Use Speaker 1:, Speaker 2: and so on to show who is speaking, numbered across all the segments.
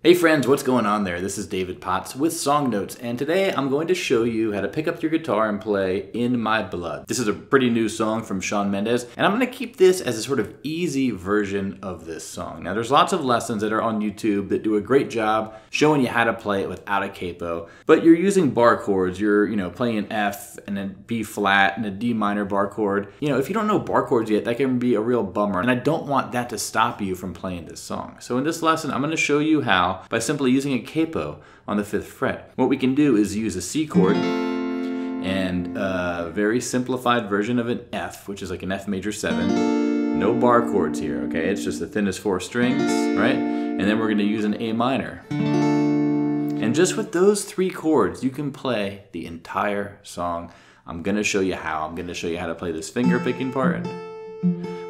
Speaker 1: Hey friends, what's going on there? This is David Potts with Song Notes, and today I'm going to show you how to pick up your guitar and play In My Blood. This is a pretty new song from Shawn Mendes, and I'm going to keep this as a sort of easy version of this song. Now there's lots of lessons that are on YouTube that do a great job showing you how to play it without a capo, but you're using bar chords. You're, playing an F and a B flat and a D minor bar chord. If you don't know bar chords yet, that can be a real bummer, and I don't want that to stop you from playing this song. So in this lesson, I'm going to show you how by simply using a capo on the 5th fret. What we can do is use a C chord and a very simplified version of an F, which is like an F major 7. No bar chords here, okay? It's just the thinnest 4 strings, right? And then we're going to use an A minor. And just with those 3 chords, you can play the entire song. I'm going to show you how. I'm going to show you how to play this finger picking part,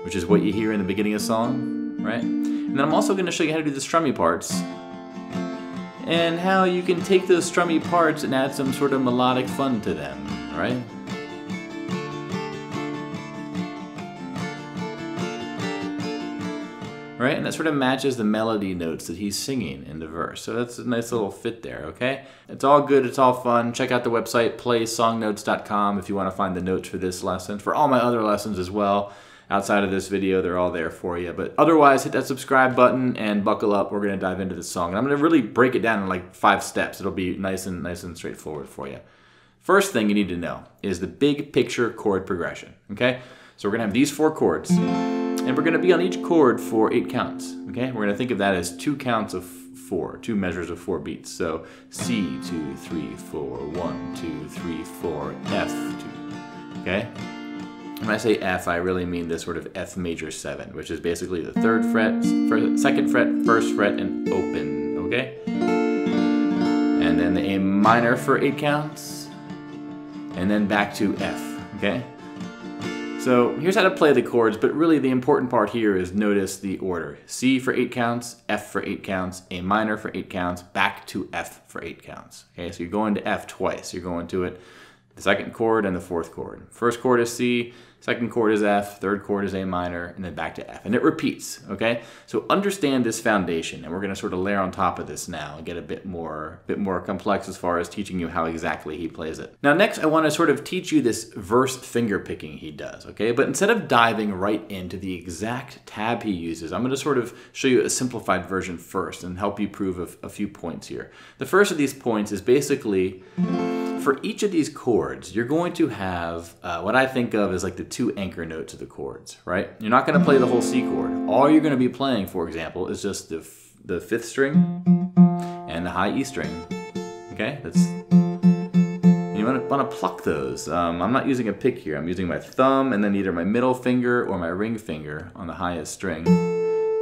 Speaker 1: which is what you hear in the beginning of the song, right? And then I'm also going to show you how to do the strummy parts, and how you can take those strummy parts and add some sort of melodic fun to them, right? Right, and that sort of matches the melody notes that he's singing in the verse. So that's a nice little fit there, okay? It's all good, it's all fun. Check out the website, playsongnotes.com, if you want to find the notes for this lesson. For all my other lessons as well, outside of this video, they're all there for you. But otherwise, hit that subscribe button and buckle up. We're going to dive into this song. And I'm going to really break it down in like 5 steps. It'll be nice and straightforward for you. First thing you need to know is the big picture chord progression, okay? So we're going to have these 4 chords, and we're going to be on each chord for 8 counts, okay? We're going to think of that as 2 counts of 4, 2 measures of 4 beats. So C, 2, 3, 4, 1, 2, 3, 4, F, 2, okay? When I say F, I really mean this sort of F major 7, which is basically the 3rd fret, 2nd fret, 1st fret, and open, okay? And then the A minor for 8 counts, and then back to F, okay? So here's how to play the chords, but really the important part here is notice the order. C for 8 counts, F for 8 counts, A minor for 8 counts, back to F for 8 counts, okay? So you're going to F twice. You're going to it the 2nd chord and the 4th chord. 1st chord is C, 2nd chord is F, 3rd chord is A minor, and then back to F. And it repeats, okay? So understand this foundation, and we're going to sort of layer on top of this now and get a bit more complex as far as teaching you how exactly he plays it. Now next, I want to sort of teach you this verse finger picking he does, okay? But instead of diving right into the exact tab he uses, I'm going to sort of show you a simplified version first and help you prove a few points here. The first of these points is basically, for each of these chords, you're going to have what I think of as like the 2 anchor notes of the chords, right? You're not going to play the whole C chord. All you're going to be playing, for example, is just the 5th string and the high E string, okay? You want to pluck those. I'm not using a pick here. I'm using my thumb and then either my middle finger or my ring finger on the highest string,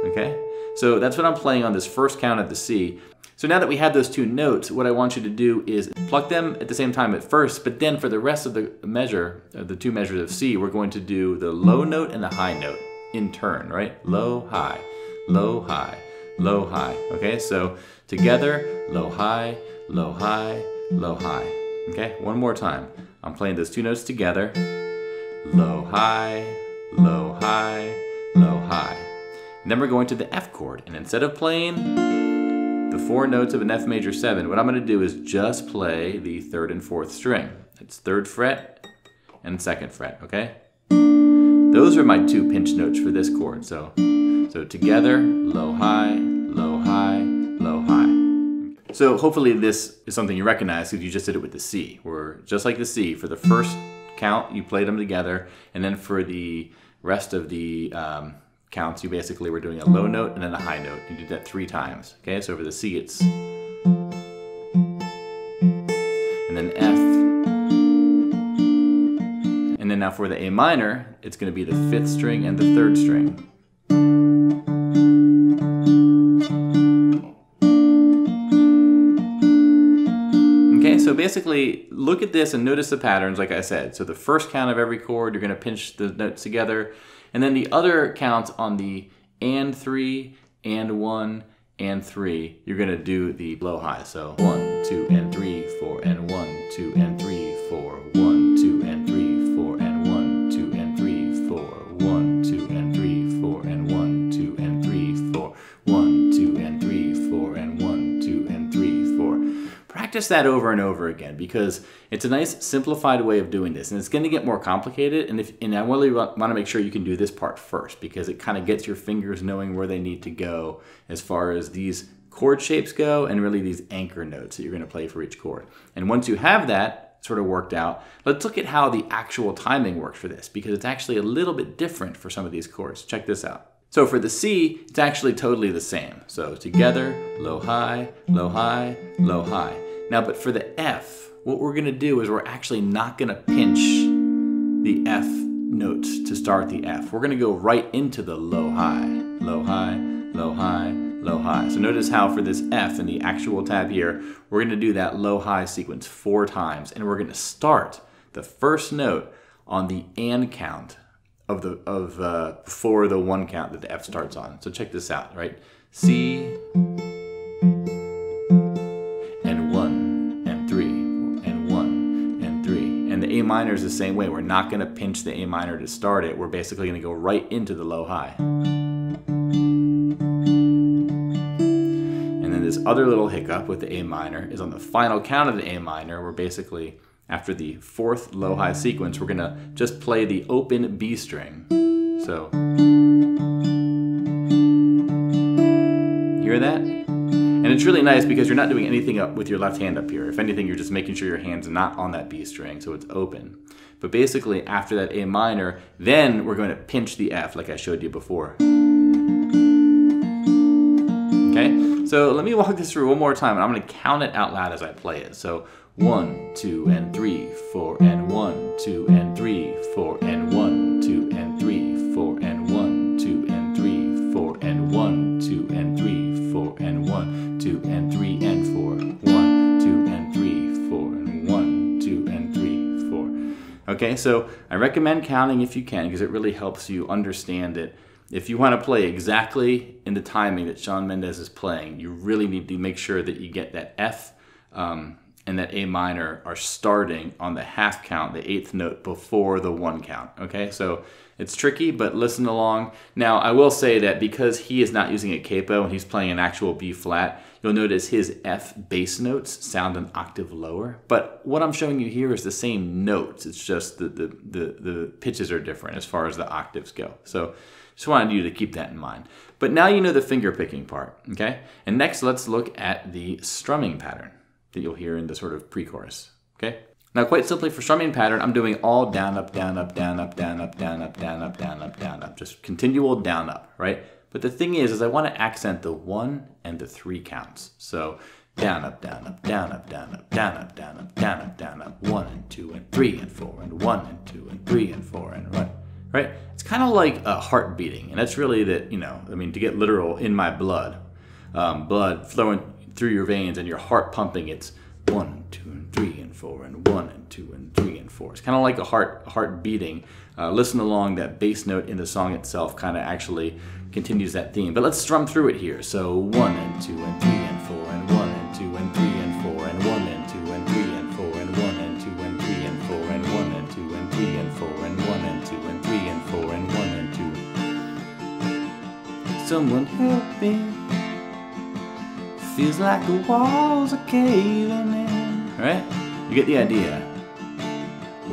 Speaker 1: okay? So that's what I'm playing on this first count of the C. So now that we have those 2 notes, what I want you to do is pluck them at the same time at first, but then for the rest of the measure, the 2 measures of C, we're going to do the low note and the high note in turn, right? Low, high, low, high, low, high. Okay, so together, low, high, low, high, low, high. Okay, one more time. I'm playing those 2 notes together. Low, high, low, high, low, high. And then we're going to the F chord, and instead of playing the 4 notes of an F major 7, what I'm going to do is just play the 3rd and 4th string. It's 3rd fret and 2nd fret, okay? Those are my 2 pinch notes for this chord. So together, low, high, low, high, low, high. So hopefully this is something you recognize because you just did it with the C. Where just like the C, for the first count, you played them together, and then for the rest of the counts, you basically were doing a low note and then a high note. You did that 3 times, okay? So for the C, it's, and then F, and then now for the A minor, it's going to be the 5th string and the 3rd string. Okay, so basically, look at this and notice the patterns, like I said. So the first count of every chord, you're going to pinch the notes together. And then the other counts on the and 3, and 1, and 3, you're going to do the low high. So 1, 2, and 3, 4, and 1, 2, and 3, 4, 1, 2, and 3, 4, and 1, 2, and 3, 4, 1, 2, and 3, 4, and 1, 2, and 3, 4, 1, 2, and 3, 4, and 1, practice that over and over again because it's a nice simplified way of doing this, and it's going to get more complicated. And I really want to make sure you can do this part first because it kind of gets your fingers knowing where they need to go as far as these chord shapes go and really these anchor notes that you're going to play for each chord. And once you have that sort of worked out, let's look at how the actual timing works for this because it's actually a little bit different for some of these chords. Check this out. So for the C, it's actually totally the same. So together, low, high, low, high, low, high. Now, but for the F, what we're gonna do is we're actually not gonna pinch the F notes to start the F. We're gonna go right into the low, high, low, high, low, high, low, high. So notice how for this F in the actual tab here, we're gonna do that low, high sequence 4 times, and we're gonna start the first note on the and count before the 1 count that the F starts on. So check this out, right? C and 1 and 3 and 1 and 3. And the A minor is the same way. We're not going to pinch the A minor to start it. We're basically going to go right into the low high. And then this other little hiccup with the A minor is on the final count of the A minor. We're basically, after the 4th low-high sequence, we're gonna just play the open B string. So, hear that? And it's really nice because you're not doing anything up with your left hand up here. If anything, you're just making sure your hand's not on that B string, so it's open. But basically, after that A minor, then we're going to pinch the F like I showed you before. Okay, so let me walk this through one more time, and I'm gonna count it out loud as I play it. So, 1, 2, and 3, 4, and 1, 2, and 3, 4, and 1, 2, and 3, 4, and 1, 2, and 3, 4, and 1, 2, and 3, 4, and 1, 2, and 3, and 4, 1, 2, and 3, 4, and 1, 2, and 3, 4. Okay, so I recommend counting if you can because it really helps you understand it. If you want to play exactly in the timing that Shawn Mendes is playing, you really need to make sure that you get that F and that A minor are starting on the half count, the 8th note before the 1 count, okay? So it's tricky, but listen along. Now, I will say that because he is not using a capo and he's playing an actual B flat, you'll notice his F bass notes sound an octave lower. But what I'm showing you here is the same notes. It's just the pitches are different as far as the octaves go. So just wanted you to keep that in mind. But now you know the finger picking part, okay? And next, let's look at the strumming pattern that you'll hear in the sort of pre-chorus, okay? Now, quite simply for strumming pattern, I'm doing all down, up, down, up, down, up, down, up, down, up, down, up, down, up, down, up, just continual down, up, right? But the thing is I want to accent the 1 and the 3 counts. So down, up, down, up, down, up, down, up, down, up, down, up, down, up, down, up, 1 and 2 and 3 and 4 and 1 and 2 and 3 and 4 and 1, right? It's kind of like a heart beating, and that's really that, you know, I mean, to get literal, in my blood, blood flowing through your veins and your heart pumping, it's 1 and 2 and 3 and 4 and 1 and 2 and 3 and 4. It's kind of like a heart beating. Listen along, that bass note in the song itself kind of actually continues that theme. But let's strum through it here. So 1 and 2 and 3 and 4 and 1 and 2 and 3 and 4 and 1 and 2 and 3 and 4 and 1 and 2 and 3 and 4 and 1 and 2 and 3 and 4 and 1 and 2 and 3 and 4 and 1 and 2. Someone help me. Feels like the walls are caving in. Right? You get the idea.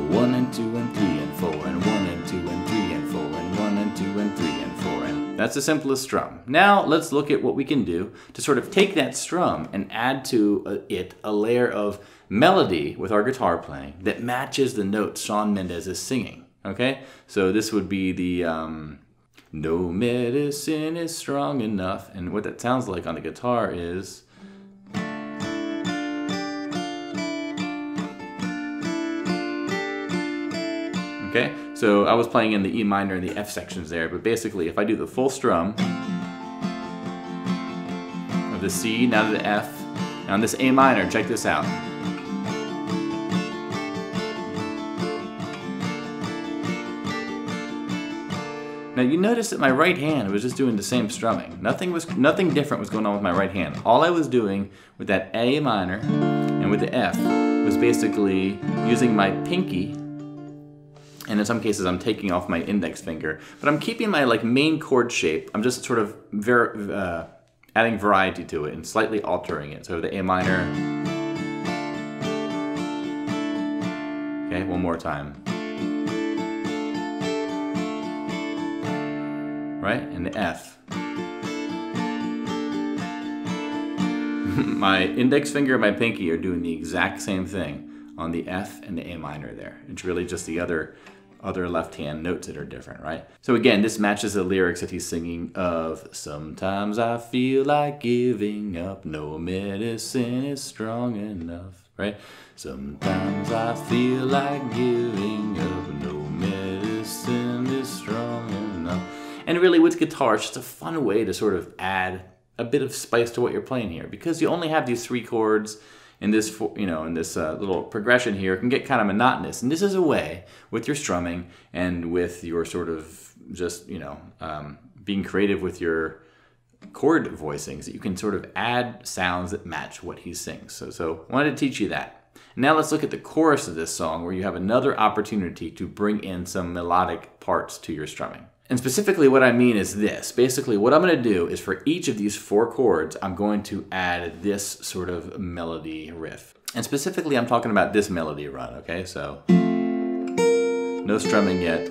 Speaker 1: 1 and 2 and 3 and 4 and 1 and 2 and 3 and 4 and 1 and 2 and 3 and 4 and that's the simplest strum. Now let's look at what we can do to sort of take that strum and add to it a layer of melody with our guitar playing that matches the notes Shawn Mendes is singing. Okay? So this would be the no medicine is strong enough, and what that sounds like on the guitar is okay, so I was playing in the E minor and the F sections there, but basically if I do the full strum of the C, now to the F, and on this A minor, check this out. Now you notice that my right hand was just doing the same strumming. Nothing different was going on with my right hand. All I was doing with that A minor and with the F was basically using my pinky, and in some cases I'm taking off my index finger, but I'm keeping my main chord shape. I'm just sort of adding variety to it and slightly altering it. So the A minor, Okay, one more time. Right, and the F. My index finger and my pinky are doing the exact same thing on the F and the A minor there. It's really just the other left-hand notes that are different, right? So again, this matches the lyrics that he's singing of, sometimes I feel like giving up, no medicine is strong enough, right? Sometimes I feel like giving up, no medicine is strong enough. And really with guitar, it's just a fun way to sort of add a bit of spice to what you're playing here, because you only have these 3 chords in this, little progression here. It can get kind of monotonous, and this is a way with your strumming and with your sort of just being creative with your chord voicings that you can sort of add sounds that match what he sings. So I wanted to teach you that. Now let's look at the chorus of this song, where you have another opportunity to bring in some melodic parts to your strumming. And specifically what I mean is this. Basically what I'm going to do is for each of these 4 chords, I'm going to add this sort of melody riff. And specifically I'm talking about this melody run, okay? So, no strumming yet.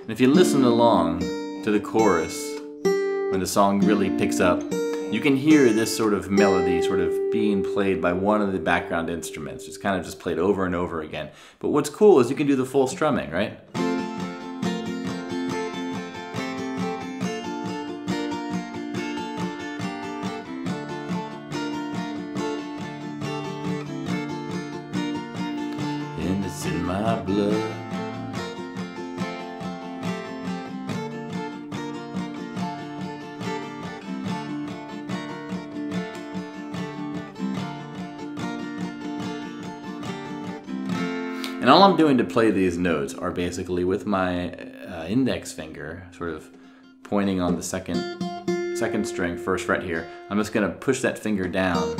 Speaker 1: And if you listen along to the chorus, when the song really picks up, you can hear this sort of melody sort of being played by one of the background instruments. It's kind of just played over and over again. But what's cool is you can do the full strumming, right? And it's in my blood. And all I'm doing to play these notes are basically with my index finger, sort of pointing on the second string, 1st fret here. I'm just going to push that finger down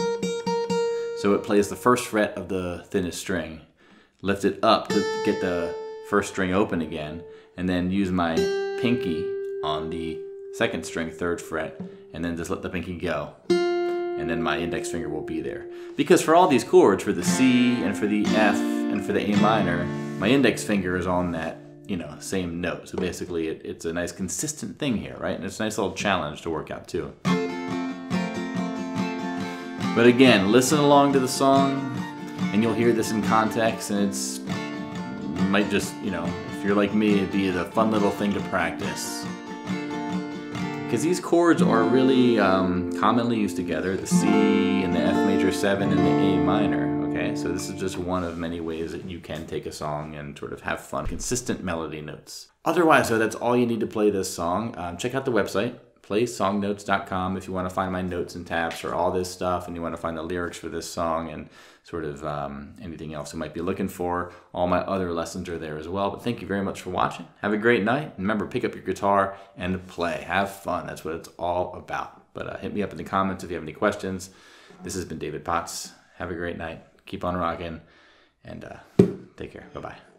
Speaker 1: so it plays the 1st fret of the thinnest string. Lift it up to get the 1st string open again, and then use my pinky on the 2nd string, 3rd fret, and then just let the pinky go. And then my index finger will be there. Because for all these chords, for the C and for the F and for the A minor, my index finger is on that, same note. So basically it's a nice consistent thing here, right? And it's a nice little challenge to work out too. But again, listen along to the song and you'll hear this in context, and it might just, if you're like me, it'd be a fun little thing to practice. Because these chords are really commonly used together, the C and the F major 7 and the A minor, okay? So this is just one of many ways that you can take a song and sort of have fun, consistent melody notes. Otherwise, though, that's all you need to play this song. Check out the website, playsongnotes.com, if you want to find my notes and tabs for all this stuff, and you want to find the lyrics for this song and sort of anything else you might be looking for. All my other lessons are there as well. But thank you very much for watching. Have a great night. Remember, pick up your guitar and play. Have fun. That's what it's all about. But hit me up in the comments if you have any questions. This has been David Potts. Have a great night. Keep on rocking, and take care. Bye-bye.